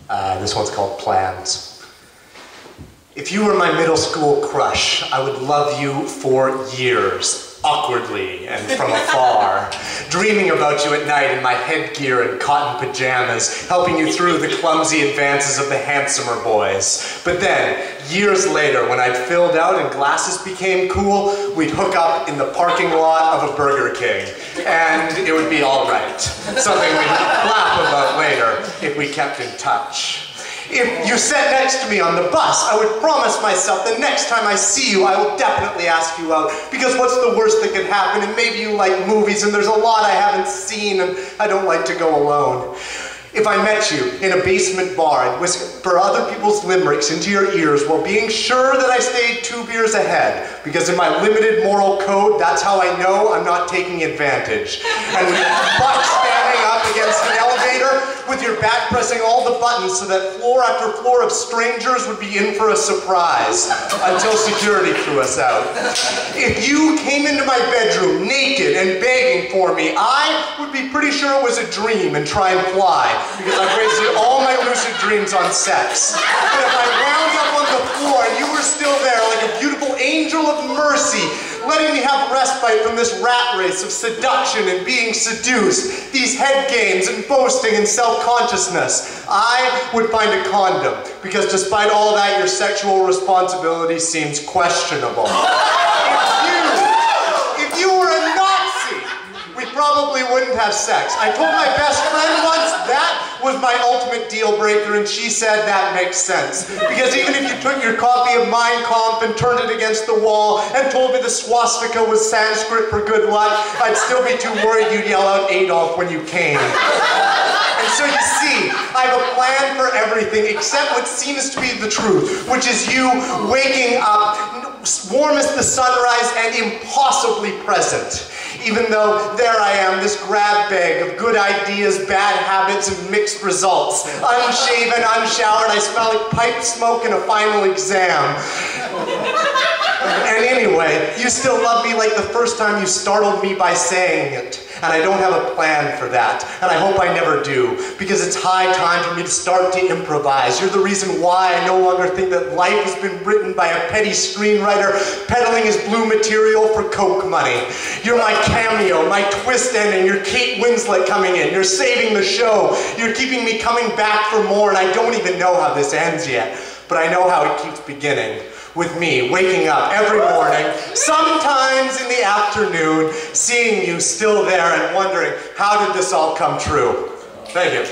This one's called Plans. If you were my middle school crush, I would love you for years, awkwardly and from afar, dreaming about you at night in my headgear and cotton pajamas, helping you through the clumsy advances of the handsomer boys. But then, years later, when I'd filled out and glasses became cool, we'd hook up in the parking lot of a Burger King, and it would be all right. Something we'd laugh about later if we kept in touch. If you sat next to me on the bus, I would promise myself the next time I see you, I will definitely ask you out, because what's the worst that could happen? And maybe you like movies, and there's a lot I haven't seen, and I don't like to go alone. If I met you in a basement bar, I'd whisper other people's limericks into your ears while being sure that I stayed 2 beers ahead, because in my limited moral code, that's how I know I'm not taking advantage. And with your butt standing up against an elevator, with your back pressing all the buttons so that floor after floor of strangers would be in for a surprise, until security threw us out. If you came into my bedroom naked and begging for me, I would be pretty sure it was a dream and try and fly, because I've wasted all my lucid dreams on sex. But if I wound up on the floor and you were still there like a beautiful angel of mercy, letting me have respite from this rat race of seduction and being seduced, these head games and boasting and self-consciousness, I would find a condom, because despite all that, your sexual responsibility seems questionable. If you were a Nazi, we probably wouldn't have sex. I told my best friend once that was my ultimate deal breaker, and she said that makes sense. Because even if you took your copy of Mein Kampf and turned it against the wall and told me the swastika was Sanskrit for good luck, I'd still be too worried you'd yell out Adolf when you came. And so you see, I have a plan for everything except what seems to be the truth, which is you waking up warm as the sunrise and impossibly present. Even though there I am, this grab bag of good ideas, bad habits, and mixed results. Unshaven, unshowered, I smell like pipe smoke in a final exam. And anyway, you still love me like the first time you startled me by saying it. And I don't have a plan for that. And I hope I never do, because it's high time for me to start to improvise. You're the reason why I no longer think that life has been written by a petty screenwriter peddling his blue material for Coke money. You're my cameo, my twist ending, you're Kate Winslet coming in, you're saving the show, you're keeping me coming back for more, and I don't even know how this ends yet. But I know how it keeps beginning. With me waking up every morning, sometimes in the afternoon, seeing you still there and wondering, how did this all come true? Thank you.